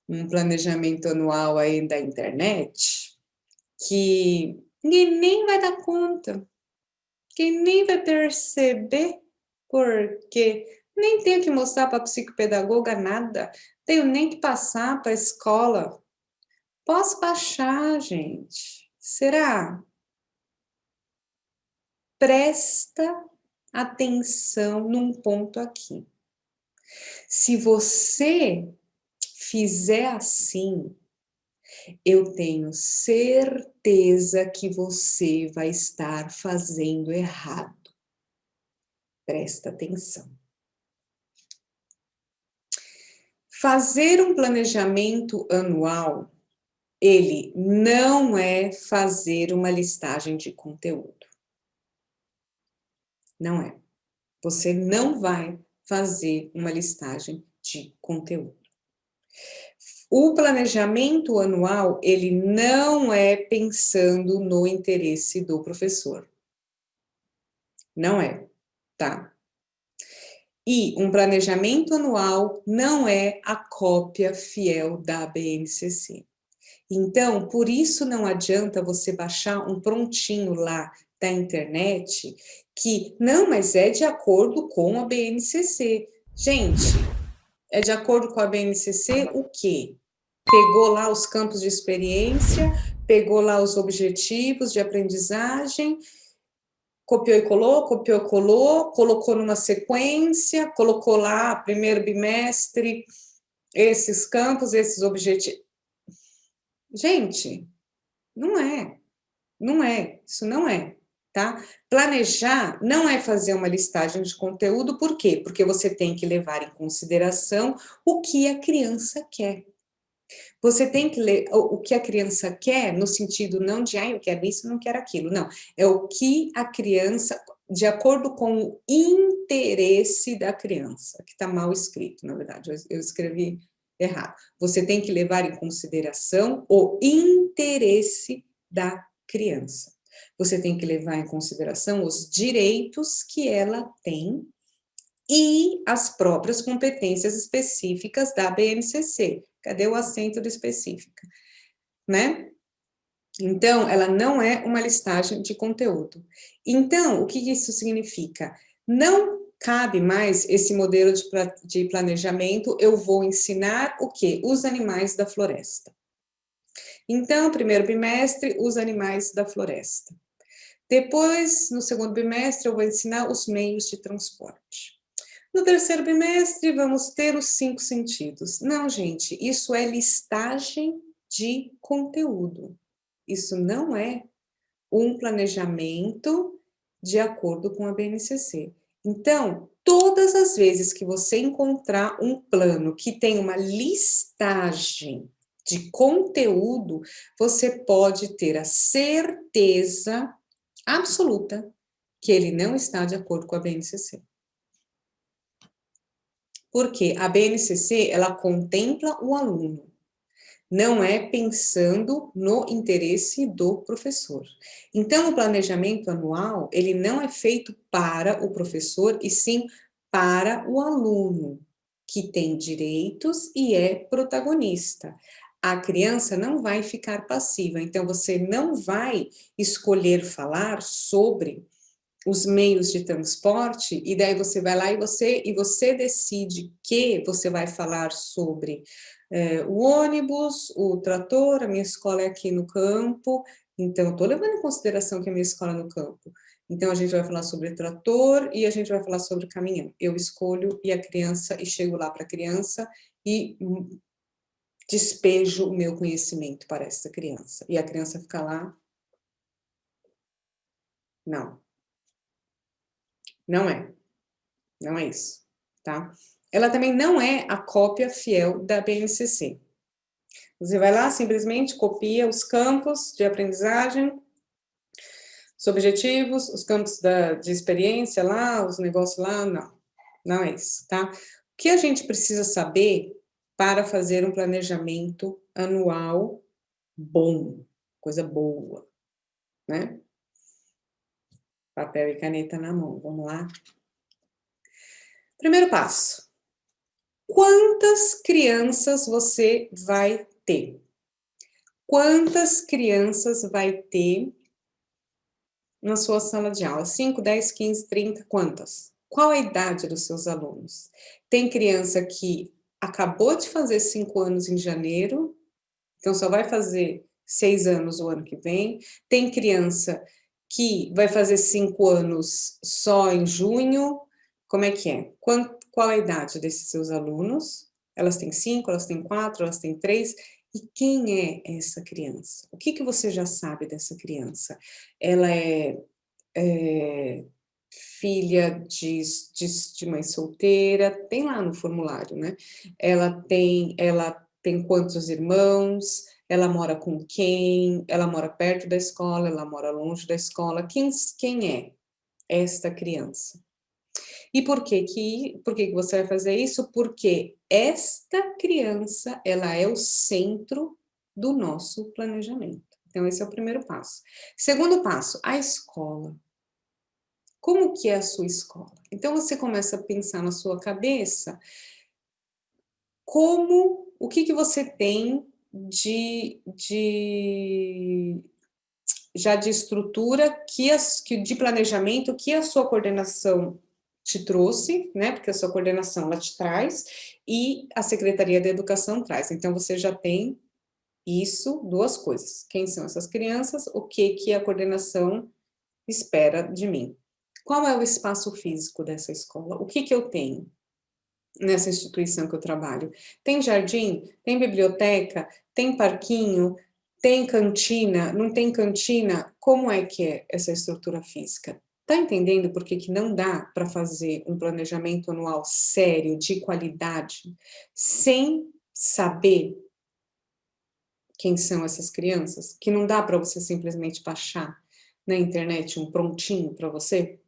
um planejamento anual aí da internet, que ninguém nem vai dar conta, quem nem vai perceber, porque nem tenho que mostrar para a psicopedagoga nada, tenho nem que passar para a escola. Posso baixar, gente. Será? Presta atenção num ponto aqui. Se você fizer assim, eu tenho certeza que você vai estar fazendo errado. Presta atenção. Fazer um planejamento anual, ele não é fazer uma listagem de conteúdo. Não é. Você não vai fazer uma listagem de conteúdo. O planejamento anual, ele não é pensando no interesse do professor. Não é, tá? E um planejamento anual não é a cópia fiel da BNCC. Então, por isso não adianta você baixar um prontinho lá da internet que, não, mas é de acordo com a BNCC. Gente, é de acordo com a BNCC o quê? Pegou lá os campos de experiência, pegou lá os objetivos de aprendizagem, copiou e colou, colocou numa sequência, colocou lá, primeiro bimestre, esses campos, esses objetivos. Gente, não é, isso não é, tá? Planejar não é fazer uma listagem de conteúdo, por quê? Porque você tem que levar em consideração o que a criança quer. Você tem que ler o que a criança quer, no sentido não de, eu quero isso, não quero aquilo, não. É o que a criança, de acordo com o interesse da criança, que está mal escrito, na verdade, eu escrevi errado. Você tem que levar em consideração o interesse da criança. Você tem que levar em consideração os direitos que ela tem e as próprias competências específicas da BNCC. Cadê o acento do específica? Né? Então, ela não é uma listagem de conteúdo. Então, o que isso significa? Não cabe mais esse modelo de planejamento, eu vou ensinar o quê? Os animais da floresta. Então, primeiro bimestre, os animais da floresta. Depois, no segundo bimestre, eu vou ensinar os meios de transporte. No terceiro bimestre, vamos ter os 5 sentidos. Não, gente, isso é listagem de conteúdo. Isso não é um planejamento de acordo com a BNCC. Então, todas as vezes que você encontrar um plano que tem uma listagem de conteúdo, você pode ter a certeza absoluta que ele não está de acordo com a BNCC. Porque a BNCC, ela contempla o aluno, não é pensando no interesse do professor. Então, o planejamento anual, ele não é feito para o professor, e sim para o aluno, que tem direitos e é protagonista. A criança não vai ficar passiva, então você não vai escolher falar sobre os meios de transporte, e daí você vai lá e você decide que você vai falar sobre o ônibus, o trator, a minha escola é aqui no campo, então estou levando em consideração que a minha escola é no campo. Então a gente vai falar sobre trator e a gente vai falar sobre caminhão. Eu escolho e chego lá para a criança e despejo o meu conhecimento para essa criança. E a criança fica lá, não. Não é. Não é isso, tá? Ela também não é a cópia fiel da BNCC. Você vai lá, simplesmente copia os campos de aprendizagem, os objetivos, os campos de experiência lá, os negócios lá, não é isso, tá? O que a gente precisa saber para fazer um planejamento anual bom, coisa boa, né? Papel e caneta na mão, vamos lá. Primeiro passo. Quantas crianças você vai ter? Quantas crianças vai ter na sua sala de aula? 5, 10, 15, 30, quantas? Qual a idade dos seus alunos? Tem criança que acabou de fazer 5 anos em janeiro, então só vai fazer 6 anos o ano que vem. Tem criança que vai fazer 5 anos só em junho. Como é que é? Qual a idade desses seus alunos? Elas têm 5, elas têm 4, elas têm 3. E quem é essa criança? O que que você já sabe dessa criança? Ela é filha de mãe solteira, tem lá no formulário, né? Ela tem quantos irmãos? Ela mora com quem? Ela mora perto da escola? Ela mora longe da escola? Quem é esta criança? E por que você vai fazer isso? Porque esta criança, ela é o centro do nosso planejamento. Então, esse é o primeiro passo. Segundo passo, a escola. Como que é a sua escola? Então, você começa a pensar na sua cabeça o que que você tem já de estrutura de planejamento que a sua coordenação te trouxe, né? Porque a sua coordenação ela te traz e a Secretaria da Educação traz. Então, você já tem isso, duas coisas. Quem são essas crianças? O que que a coordenação espera de mim? Qual é o espaço físico dessa escola? O que que eu tenho nessa instituição que eu trabalho? Tem jardim? Tem biblioteca? Tem parquinho? Tem cantina? Não tem cantina? Como é que é essa estrutura física? Tá entendendo por que que não dá para fazer um planejamento anual sério, de qualidade, sem saber quem são essas crianças? Que não dá para você simplesmente baixar na internet um prontinho para você?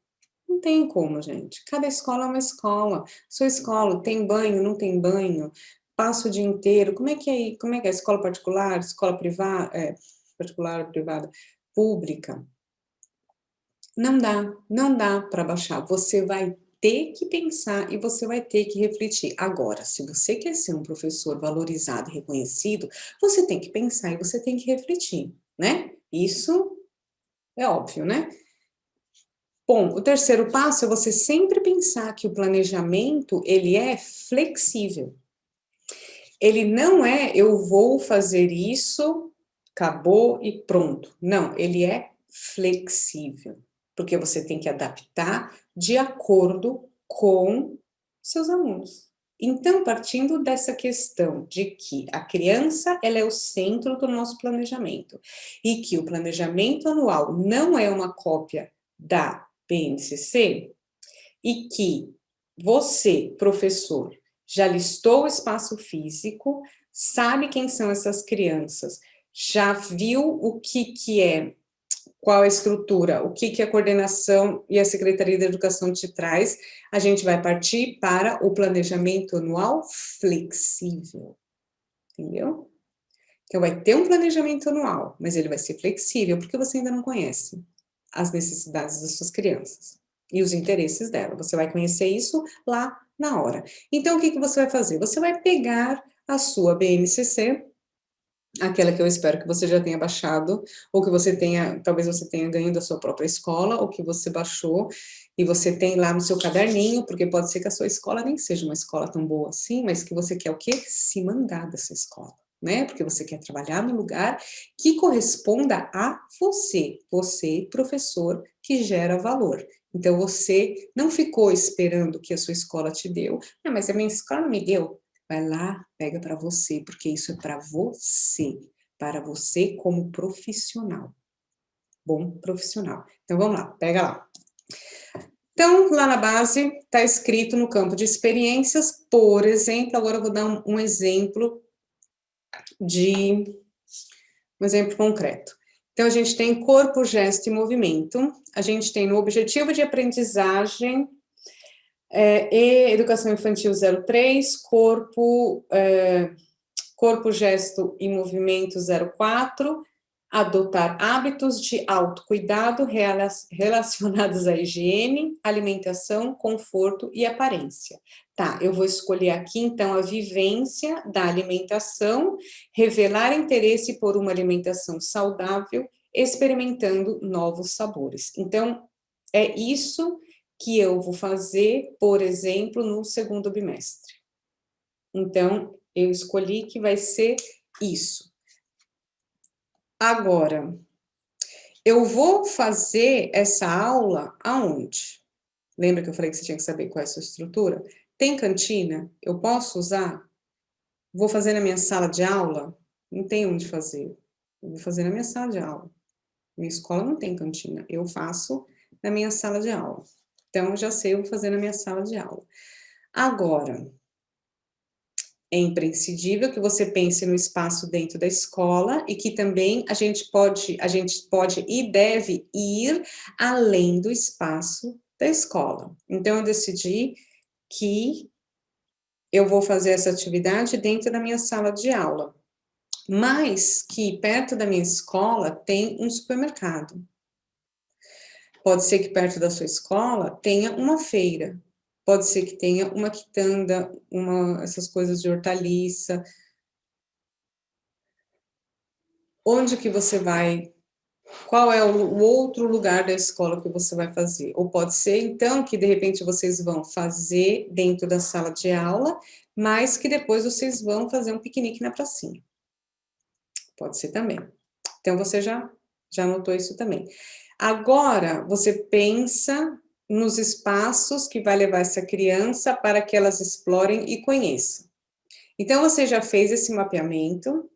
Não tem como, gente. Cada escola é uma escola. Sua escola tem banho, não tem banho? Passa o dia inteiro. Como é que é? Escola particular, escola privada, particular, privada, pública? Não dá para baixar. Você vai ter que pensar e você vai ter que refletir. Agora, se você quer ser um professor valorizado e reconhecido, você tem que pensar e você tem que refletir, né? Isso é óbvio, né? Bom, o terceiro passo é você sempre pensar que o planejamento, ele é flexível. Ele não é, eu vou fazer isso, acabou e pronto. Não, ele é flexível, porque você tem que adaptar de acordo com seus alunos. Então, partindo dessa questão de que a criança, ela é o centro do nosso planejamento, e que o planejamento anual não é uma cópia da BNCC, e que você, professor, já listou o espaço físico, sabe quem são essas crianças, já viu o que é, qual a estrutura, o que a coordenação e a Secretaria da Educação te traz, a gente vai partir para o planejamento anual flexível, entendeu? Então, vai ter um planejamento anual, mas ele vai ser flexível, porque você ainda não conhece as necessidades das suas crianças e os interesses dela. Você vai conhecer isso lá na hora. Então, o que que você vai fazer? Você vai pegar a sua BNCC, aquela que eu espero que você já tenha baixado, ou que você tenha, talvez você tenha ganho da sua própria escola, ou que você baixou e você tem lá no seu caderninho, porque pode ser que a sua escola nem seja uma escola tão boa assim, mas que você quer o quê? Se mandar dessa escola, né? Porque você quer trabalhar no lugar que corresponda a você, professor, que gera valor. Então, você não ficou esperando que a sua escola te deu, ah, mas a minha escola não me deu. Vai lá, pega para você, porque isso é para você como profissional, bom profissional. Então, vamos lá, pega lá. Então, lá na base, está escrito no campo de experiências, por exemplo, agora eu vou dar um exemplo um exemplo concreto. Então, a gente tem corpo, gesto e movimento, a gente tem no objetivo de aprendizagem e educação infantil 03, corpo, gesto e movimento 04, Adotar hábitos de autocuidado relacionados à higiene, alimentação, conforto e aparência. Tá, eu vou escolher aqui, então, a vivência da alimentação, revelar interesse por uma alimentação saudável, experimentando novos sabores. Então, é isso que eu vou fazer, por exemplo, no segundo bimestre. Então, eu escolhi que vai ser isso. Agora, eu vou fazer essa aula aonde? Lembra que eu falei que você tinha que saber qual é a sua estrutura? Tem cantina? Eu posso usar? Vou fazer na minha sala de aula? Não tem onde fazer. Eu vou fazer na minha sala de aula. Minha escola não tem cantina. Eu faço na minha sala de aula. Então, eu já sei, eu vou fazer na minha sala de aula. Agora, é imprescindível que você pense no espaço dentro da escola e que também a gente pode e deve ir além do espaço da escola. Então, eu decidi que eu vou fazer essa atividade dentro da minha sala de aula, mas que perto da minha escola tem um supermercado. Pode ser que perto da sua escola tenha uma feira, pode ser que tenha uma quitanda, essas coisas de hortaliça. Onde que você vai? Qual é o outro lugar da escola que você vai fazer? Ou pode ser, então, que de repente vocês vão fazer dentro da sala de aula, mas que depois vocês vão fazer um piquenique na pracinha. Pode ser também. Então, você já anotou isso também. Agora, você pensa nos espaços que vai levar essa criança para que elas explorem e conheçam. Então, você já fez esse mapeamento,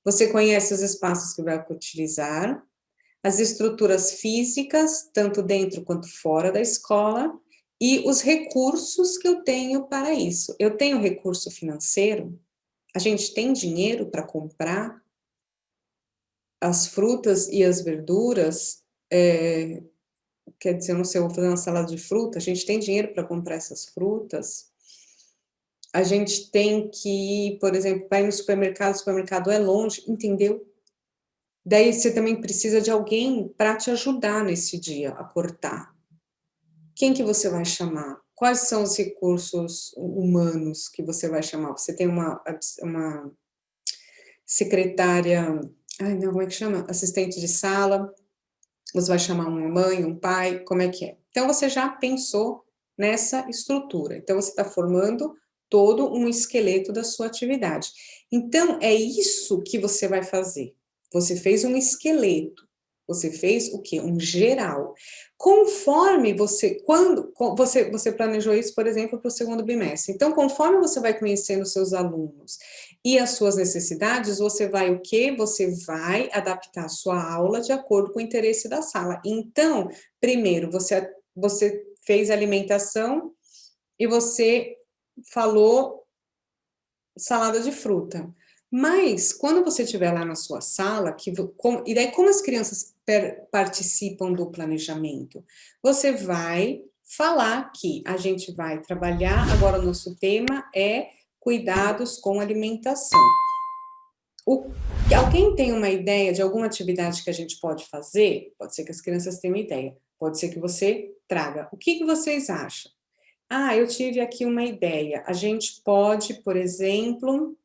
você conhece os espaços que vai utilizar, as estruturas físicas, tanto dentro quanto fora da escola, e os recursos que eu tenho para isso. Eu tenho recurso financeiro? A gente tem dinheiro para comprar as frutas e as verduras? Quer dizer, eu não sei, eu vou fazer uma salada de fruta, a gente tem dinheiro para comprar essas frutas? A gente tem que, por exemplo, vai no supermercado, o supermercado é longe, entendeu? Daí você também precisa de alguém para te ajudar nesse dia a cortar. Quem que você vai chamar? Quais são os recursos humanos que você vai chamar? Você tem uma secretária, ai não, como é que chama? Assistente de sala, você vai chamar uma mãe, um pai, como é que é? Então, você já pensou nessa estrutura. Então, você está formando todo um esqueleto da sua atividade. Então, é isso que você vai fazer. Você fez um esqueleto. Você fez o quê? Um geral. Conforme quando você planejou isso, por exemplo, para o segundo bimestre. Então, conforme você vai conhecendo os seus alunos e as suas necessidades, você vai o quê? Você vai adaptar a sua aula de acordo com o interesse da sala. Então, primeiro, você fez alimentação e você falou salada de fruta. Mas, quando você estiver lá na sua sala, e daí como as crianças participam do planejamento? Você vai falar que a gente vai trabalhar, agora o nosso tema é cuidados com alimentação. Alguém tem uma ideia de alguma atividade que a gente pode fazer? Pode ser que as crianças tenham uma ideia, pode ser que você traga. O que vocês acham? Ah, eu tive aqui uma ideia. A gente pode, por exemplo,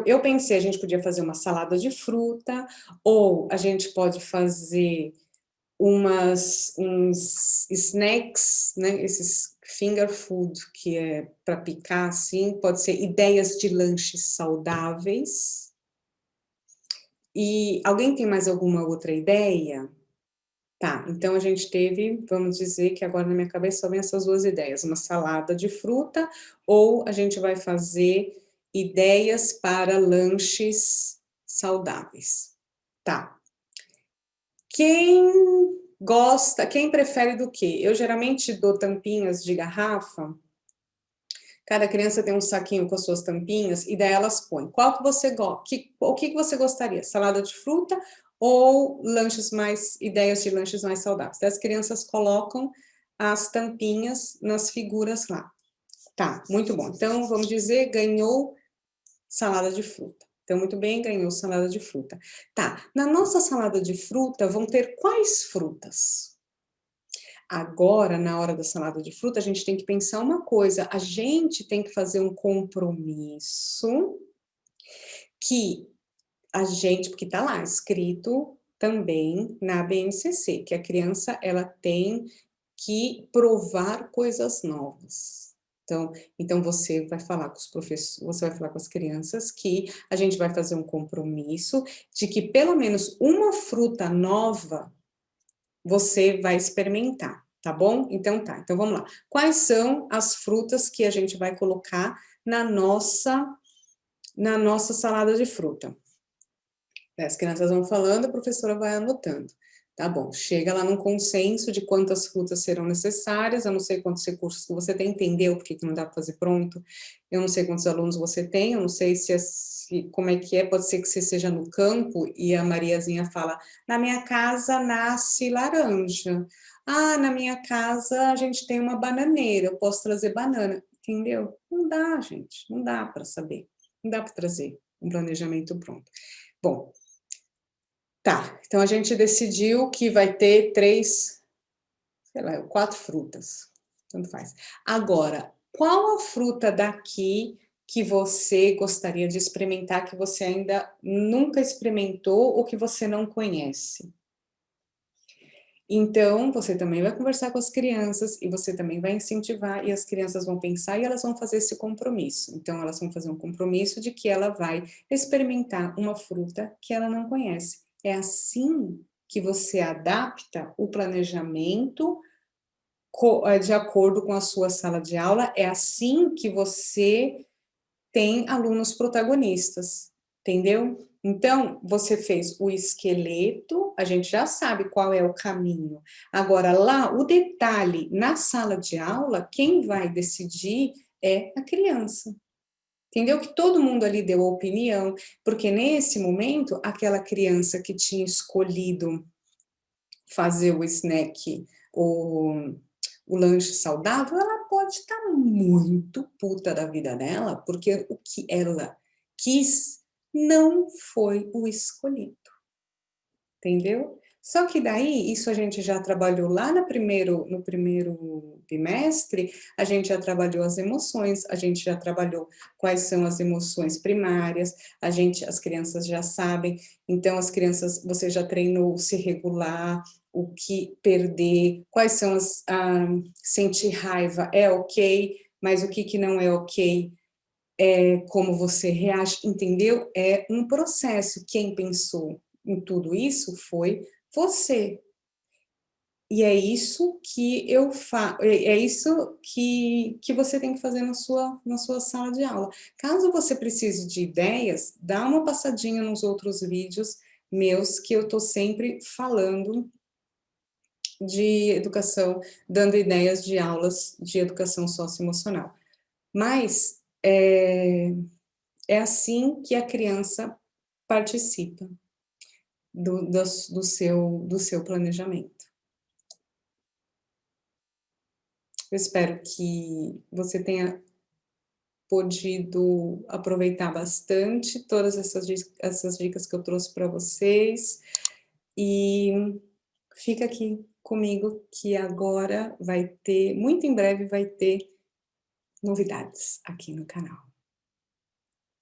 eu pensei, a gente podia fazer uma salada de fruta, ou a gente pode fazer uns snacks, né, esses finger food, que é para picar, assim, pode ser ideias de lanches saudáveis. E alguém tem mais alguma outra ideia? Tá, então a gente teve, vamos dizer que agora na minha cabeça só vem essas duas ideias, uma salada de fruta, ou a gente vai fazer ideias para lanches saudáveis. Tá. Quem prefere do quê? Eu geralmente dou tampinhas de garrafa, cada criança tem um saquinho com as suas tampinhas, e daí elas põem. Qual que você gosta? O que você gostaria? Salada de fruta ou ideias de lanches mais saudáveis? Daí as crianças colocam as tampinhas nas figuras lá. Tá, muito bom. Então, vamos dizer, ganhou salada de fruta. Então, muito bem, ganhou salada de fruta. Tá, na nossa salada de fruta vão ter quais frutas? Agora, na hora da salada de fruta, a gente tem que pensar uma coisa, a gente tem que fazer um compromisso que a gente porque tá lá escrito também na BNCC, que a criança ela tem que provar coisas novas. Então você vai falar com os professores, você vai falar com as crianças que a gente vai fazer um compromisso de que pelo menos uma fruta nova você vai experimentar, tá bom? Então tá, então vamos lá. Quais são as frutas que a gente vai colocar na nossa salada de fruta? As crianças vão falando, a professora vai anotando. Tá bom, chega lá num consenso de quantas frutas serão necessárias, eu não sei quantos recursos que você tem, entendeu por que não dá para fazer pronto, eu não sei quantos alunos você tem, eu não sei como é que é, pode ser que você seja no campo e a Mariazinha fala, na minha casa nasce laranja, na minha casa a gente tem uma bananeira, eu posso trazer banana, entendeu? Não dá, gente, não dá para saber, não dá para trazer um planejamento pronto. Bom, tá, então a gente decidiu que vai ter 3, sei lá, 4 frutas, tanto faz. Agora, qual a fruta daqui que você gostaria de experimentar, que você ainda nunca experimentou ou que você não conhece? Então, você também vai conversar com as crianças e você também vai incentivar e as crianças vão pensar e elas vão fazer esse compromisso. Então, elas vão fazer um compromisso de que ela vai experimentar uma fruta que ela não conhece. É assim que você adapta o planejamento de acordo com a sua sala de aula, é assim que você tem alunos protagonistas, entendeu? Então, você fez o esqueleto, a gente já sabe qual é o caminho. Agora, lá, o detalhe, na sala de aula, quem vai decidir é a criança. Entendeu? Que todo mundo ali deu opinião, porque nesse momento, aquela criança que tinha escolhido fazer o snack, o lanche saudável, ela pode estar muito puta da vida dela, porque o que ela quis não foi o escolhido, entendeu? Só que daí, isso a gente já trabalhou lá no primeiro bimestre, a gente já trabalhou as emoções, a gente já trabalhou quais são as emoções primárias, as crianças já sabem, então as crianças, você já treinou se regular, o que perder, quais são sentir raiva é ok, mas o que não é ok, como você reage, entendeu? É um processo, quem pensou em tudo isso foi você. E é isso que eu faço, é isso que você tem que fazer na sua sala de aula. Caso você precise de ideias, dá uma passadinha nos outros vídeos meus, que eu tô sempre falando de educação, dando ideias de aulas de educação socioemocional. Mas é assim que a criança participa do seu planejamento. Eu espero que você tenha podido aproveitar bastante todas essas dicas que eu trouxe para vocês, e fica aqui comigo que agora muito em breve vai ter novidades aqui no canal.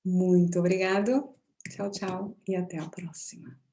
Muito obrigado, tchau, tchau e até a próxima.